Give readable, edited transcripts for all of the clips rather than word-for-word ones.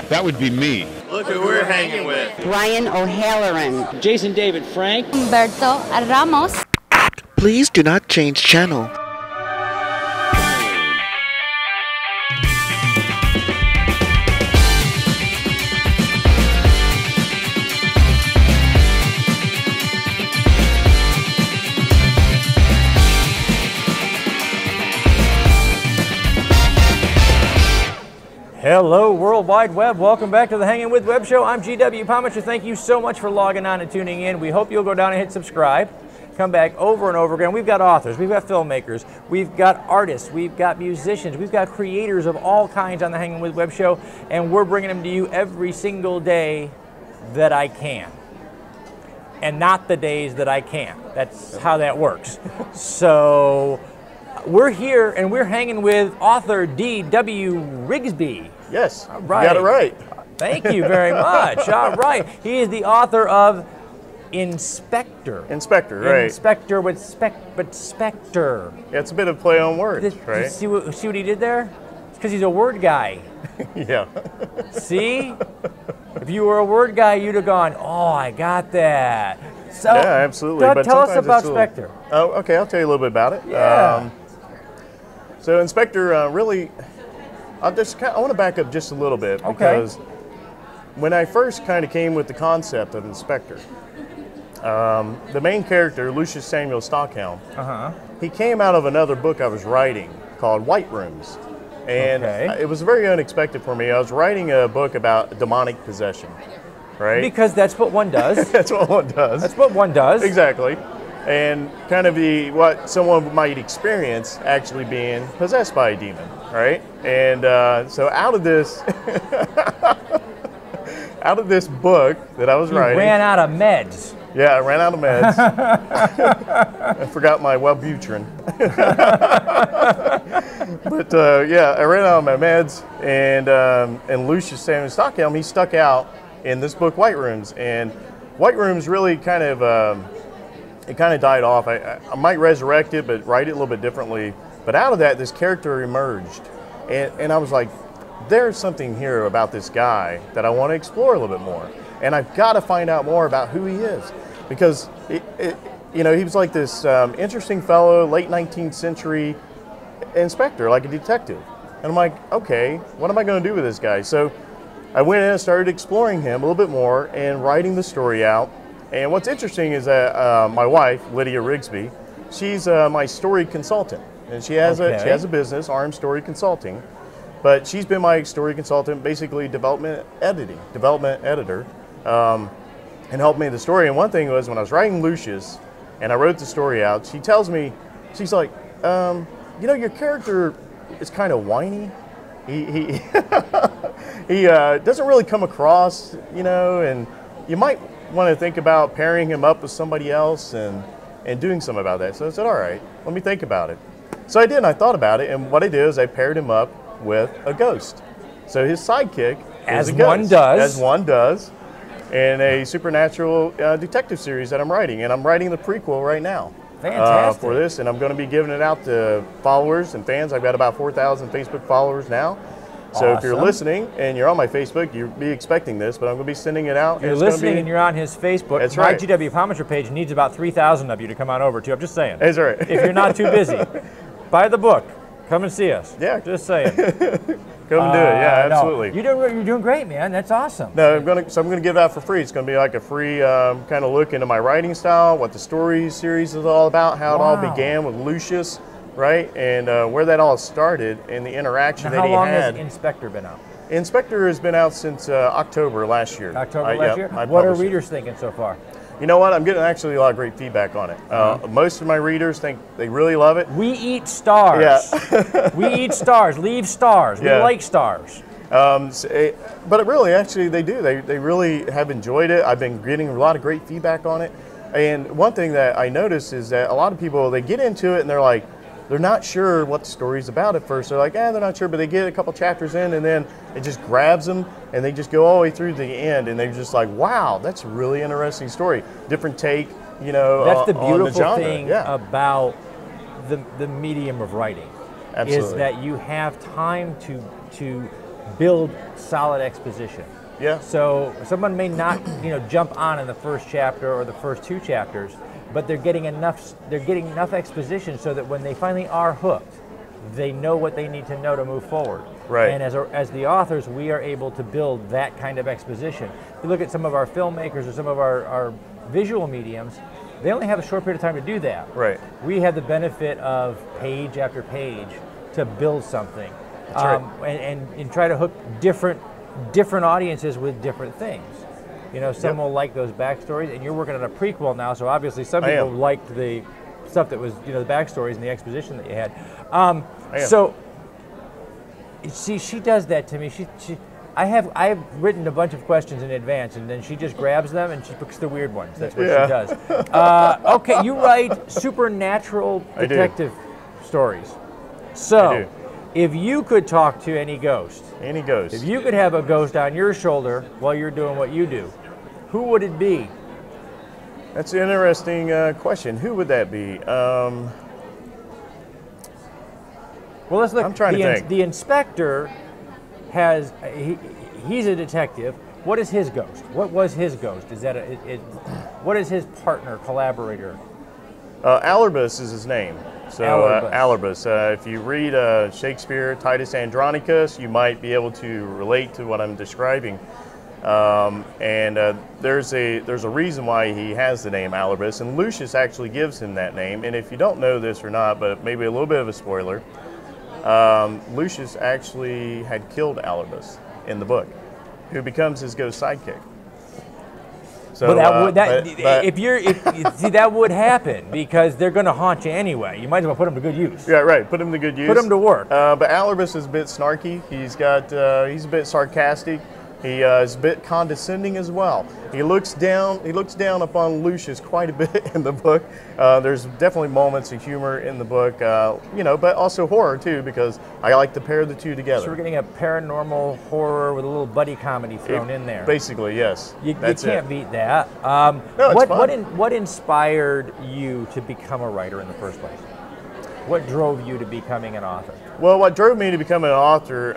That would be me. Look who we're hanging with. Brian O'Halloran. Jason David Frank. Humberto Ramos. Please do not change channel. Hello, World Wide Web. Welcome back to the Hangin' With Web Show. I'm GW Pomichter. Thank you so much for logging on and tuning in. We hope you'll go down and hit subscribe. Come back over and over again. We've got authors, we've got filmmakers, we've got artists, we've got musicians, we've got creators of all kinds on the Hangin' With Web Show, and we're bringing them to you every single day that I can. And not the days that I can't. That's how that works. So we're here and we're hanging with author DW Rigsby. Yes, all right. You got it right. Thank you very much. All right. He is the author of Inspectre. Inspectre, right. Inspectre with Spectre. Yeah, it's a bit of play on words, right? See what he did there? It's because he's a word guy. Yeah. See? If you were a word guy, you'd have gone, oh, I got that. So, yeah, absolutely. But tell us about Spectre. Oh, okay, I'll tell you a little bit about it. Yeah. So Inspectre, really, I want to back up just a little bit because when I first kind of came with the concept of Inspectre, the main character, Lucius Samuel Stockhelm, he came out of another book I was writing called White Rooms. And it was very unexpected for me. I was writing a book about demonic possession, right? Because that's what one does. That's what one does. That's what one does. Exactly. And kind of what someone might experience actually being possessed by a demon, right? And so out of this book that I was writing, ran out of meds. Yeah, I ran out of meds. I forgot my Wellbutrin. But yeah, I ran out of my meds, and Lucius Samuel Stockhelm, he stuck out in this book, White Rooms, and White Rooms really kind of it kind of died off. I might resurrect it, but write it a little bit differently. But out of that, this character emerged, and I was like, there's something here about this guy that I want to explore a little bit more, and I've got to find out more about who he is, because you know, he was like this interesting fellow, late 19th century inspector, like a detective. And I'm like, okay, what am I going to do with this guy? So I went in and started exploring him a little bit more and writing the story out. And what's interesting is that my wife, Lydia Rigsby, she's my story consultant, and she has a business, Arm Story Consulting. But she's been my story consultant, basically development editor, and helped me with the story. And one thing was, when I was writing Lucius, and I wrote the story out, she tells me, she's like, you know, your character is kind of whiny. He doesn't really come across, you know, and you might want to think about pairing him up with somebody else and doing something about that. So I said, all right, let me think about it. So I did, and I thought about it, and what I did is I paired him up with a ghost. So his sidekick is a ghost. As one does, in a supernatural detective series that I'm writing, and I'm writing the prequel right now. Fantastic. For this, and I'm going to be giving it out to followers and fans. I've got about 4,000 Facebook followers now. So if you're listening and you're on my Facebook, you'll be expecting this, but I'm going to be sending it out. You're listening and you're on his Facebook. That's my right. GW Pomichter page needs about 3,000 of you to come on over to. I'm just saying. That's right. If you're not too busy, buy the book. Come and see us. Yeah. Just saying. Come and do it. Yeah, absolutely. No, you're doing great, man. That's awesome. No, I'm going to give it out for free. It's going to be like a free kind of look into my writing style, what the story series is all about, how it all began with Lucius, right, and where that all started and the interaction that he had. How long has Inspectre been out? Inspectre has been out since October last year. October last year? I What are readers thinking so far? You know what? I'm getting actually a lot of great feedback on it. Most of my readers think they really love it. We eat stars. Yeah. We eat stars. Leave stars. Yeah. We like stars. But really, actually, they do. They really have enjoyed it. I've been getting a lot of great feedback on it. And one thing that I noticed is that a lot of people, they get into it and they're like, they're not sure what the story's about at first. They're like, they're not sure, but they get a couple chapters in and then it just grabs them and they just go all the way through the end and they're just like, wow, that's a really interesting story. Different take, you know, that's the on the beautiful genre. thing about the medium of writing. Absolutely. Is that you have time to build solid exposition. Yeah. So someone may not, jump on in the first chapter or the first 2 chapters, but they're getting enough exposition so that when they finally are hooked, they know what they need to know to move forward. Right. And as the authors, we are able to build that kind of exposition. If you look at some of our filmmakers or some of our visual mediums, they only have a short period of time to do that. Right. We have the benefit of page after page to build something. That's right. And try to hook different audiences with different things. Some will like those backstories, and you're working on a prequel now, so obviously some people liked the stuff that was, the backstories and the exposition that you had. So, see, she does that to me. I have written a bunch of questions in advance, and then she just grabs them and she picks the weird ones. That's what she does. Okay, you write supernatural detective stories. So, if you could talk to any ghost, if you could have a ghost on your shoulder while you're doing what you do, who would it be? That's an interesting question. Who would that be? Well, let's look. I'm trying to think. The inspector has he's a detective. What is his ghost? What was his ghost? Is that what is his partner, collaborator? Alarbus is his name. So Alarbus. If you read Shakespeare, Titus Andronicus, you might be able to relate to what I'm describing. There's a reason why he has the name Alarbus, and Lucius actually gives him that name. And if you don't know this or not, but maybe a little bit of a spoiler, Lucius actually had killed Alarbus in the book, who becomes his ghost sidekick. So, that would happen because they're going to haunt you anyway. You might as well put them to good use. Yeah, right. Put them to good use. Put them to work. But Alarbus is a bit snarky. He's a bit sarcastic. He is a bit condescending as well. He looks down upon Lucius quite a bit in the book. There's definitely moments of humor in the book, but also horror too, because I like to pair the two together. So we're getting a paranormal horror with a little buddy comedy thrown in there. Basically, yes. You can't beat that. What inspired you to become a writer in the first place? What drove you to becoming an author? Well, what drove me to become an author,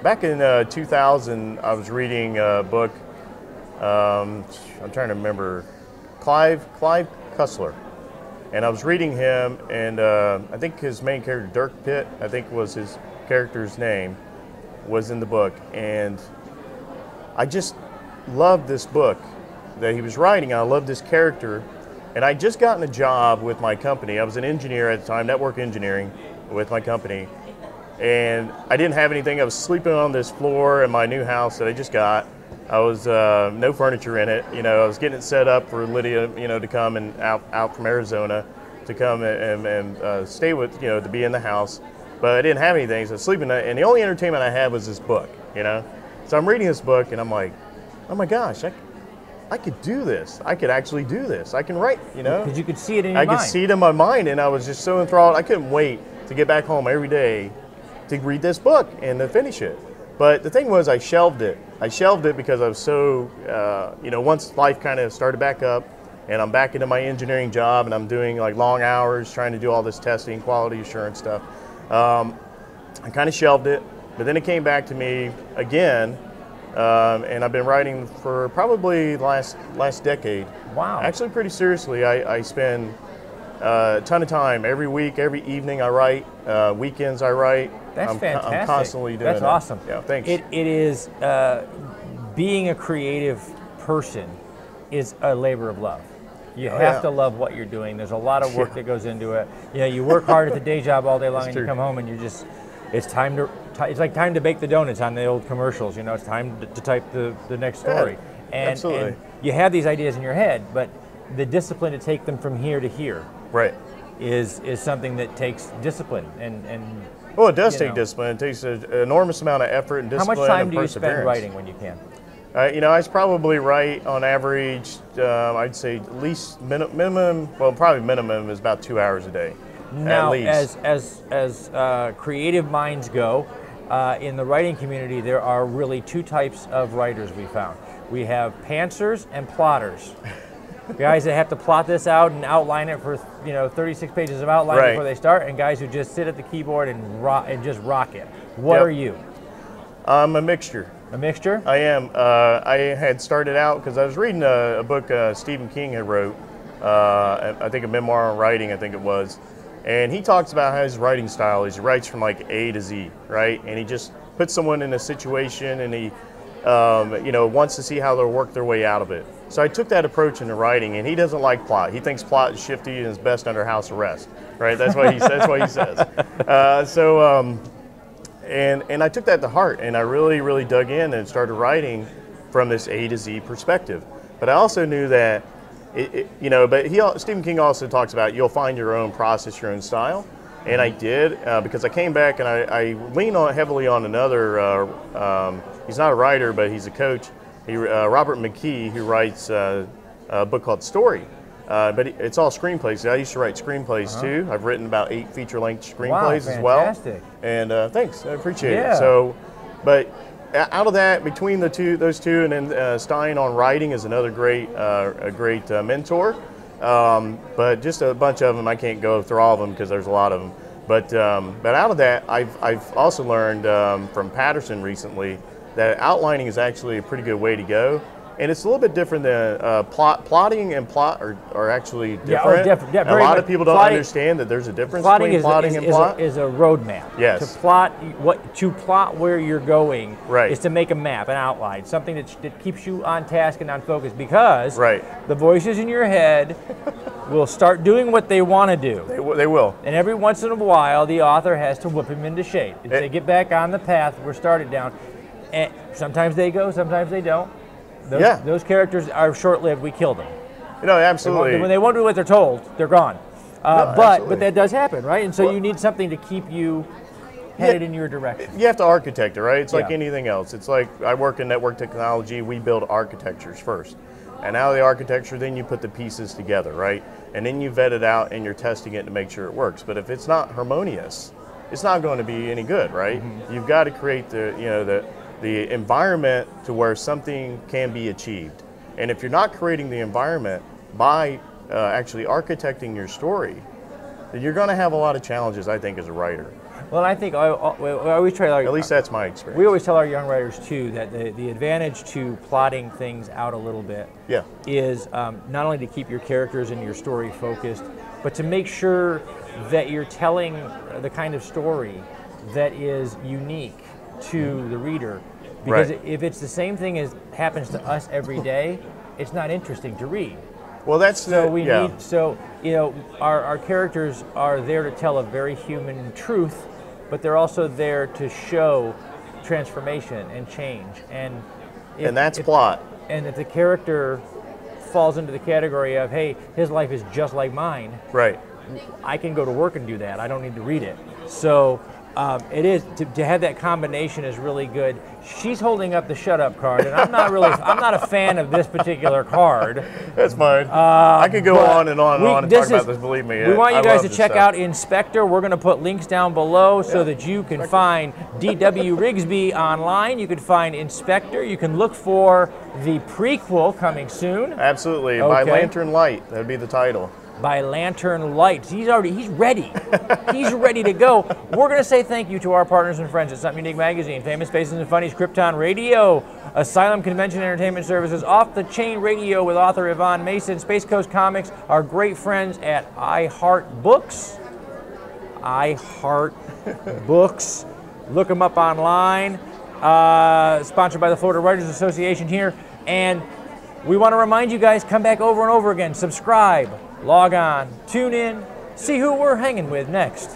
back in 2000, I was reading a book. I'm trying to remember, Clive Cussler, and I was reading him, and I think his main character, Dirk Pitt, I think was his character's name, was in the book, and I just loved this book that he was writing. I loved this character, and I'd just gotten a job with my company. I was an engineer at the time, network engineering with my company. And I didn't have anything. I was sleeping on this floor in my new house that I just got. I was no furniture in it. I was getting it set up for Lydia, to come and out from Arizona to come and stay with, to be in the house. But I didn't have anything, so I was sleeping. And the only entertainment I had was this book, So I'm reading this book, and I'm like, oh my gosh, I could do this. I could actually do this. I can write, Because you could see it in your mind. I could see it in my mind, and I was just so enthralled. I couldn't wait to get back home every day to read this book and to finish it. But the thing was, I shelved it. Because I was so, once life kind of started back up and I'm back into my engineering job and I'm doing like long hours trying to do all this testing, quality assurance stuff, I kind of shelved it. But then it came back to me again, and I've been writing for probably last decade. Wow. Actually, pretty seriously, I spend a ton of time. Every week, every evening I write. Weekends I write. That's fantastic. I'm constantly doing That's that. awesome. Yeah, thanks. It is, being a creative person is a labor of love. You have to love what you're doing. There's a lot of work that goes into it. You work hard at the day job all day long, and you come home and it's like time to bake the donuts on the old commercials. It's time to type the next story. Absolutely. And you have these ideas in your head, but the discipline to take them from here to here. Right. Is something that takes discipline and well, it does take discipline. It takes an enormous amount of effort and discipline. How much time and do you spend writing when you can? I probably write on average, I'd say at least minimum is about 2 hours a day. Now, at least. as creative minds go, in the writing community, there are really 2 types of writers we found. We have pantsers and plotters. Guys that have to plot this out and outline it for 36 pages of outline before they start, and guys who just sit at the keyboard and just rock it. What are you? I'm a mixture. A mixture? I am. I had started out because I was reading a book Stephen King had wrote, I think a memoir on writing, I think it was. And he talks about how his writing style is he writes from like A to Z, right? And he just puts someone in a situation and he wants to see how they'll work their way out of it. So I took that approach into writing, and he doesn't like plot. He thinks plot is shifty and is best under house arrest, right? That's what he says. And I took that to heart, and I really, really dug in and started writing from this A to Z perspective. But I also knew that, Stephen King also talks about you'll find your own process, your own style. And I did, because I came back and I leaned heavily on another, he's not a writer, but he's a coach, Robert McKee, who writes a book called Story. But it's all screenplays. I used to write screenplays too. I've written about 8 feature-length screenplays as well. Fantastic. And thanks, I appreciate it. So, but out of that, between those two, and then Stein on writing is another great, mentor. But just a bunch of them. I can't go through all of them because there's a lot of them. But out of that, I've also learned from Patterson recently that outlining is actually a pretty good way to go. And it's a little bit different than plotting and plot are actually different. A lot of people don't understand that there's a difference between plotting and plot. Is a roadmap. Yes. To plot where you're going is to make a map, an outline, something that keeps you on task and on focus, because the voices in your head will start doing what they want to do. They will. And every once in a while, the author has to whip him into shape. They get back on the path we're started down. And sometimes they go, sometimes they don't. Those characters are short-lived. We kill them. Absolutely. When they won't do what they're told, they're gone. But that does happen, right? And so you need something to keep you headed in your direction. You have to architect it, right? It's like anything else. It's like I work in network technology. We build architectures first. And out of the architecture, then you put the pieces together, right? And then you vet it out and you're testing it to make sure it works. But if it's not harmonious, it's not going to be any good, right? Mm-hmm. You've got to create the environment to where something can be achieved. And if you're not creating the environment by actually architecting your story, then you're going to have a lot of challenges, I think, as a writer. Well, I think I always try to... At least that's my experience. We always tell our young writers, too, that the advantage to plotting things out a little bit is not only to keep your characters and your story focused, but to make sure that you're telling the kind of story that is unique to the reader. Because if it's the same thing as happens to us every day, it's not interesting to read. Well, that's our characters are there to tell a very human truth, but they're also there to show transformation and change. And that's plot. And if the character falls into the category of, hey, his life is just like mine, I can go to work and do that. I don't need to read it. So it is to have that combination is really good. She's holding up the shut up card, and I'm not a fan of this particular card. That's fine. I could go on and on and on and talk about this. Believe me, we want you guys to check out Inspectre. We're going to put links down below so that you can find DW Rigsby online. You can find Inspectre. You can look for the prequel coming soon. Absolutely, By Lantern Light. That'd be the title. By Lantern Lights. He's ready. He's ready to go. We're going to say thank you to our partners and friends at Something Unique Magazine, Famous Faces and Funnies, Krypton Radio, Asylum Convention Entertainment Services, Off the Chain Radio with author Yvonne Mason, Space Coast Comics, our great friends at iHeart Books. iHeart Books. Look them up online. Sponsored by the Florida Writers Association here. And we want to remind you guys, come back over and over again. Subscribe. Log on, tune in, see who we're hanging with next.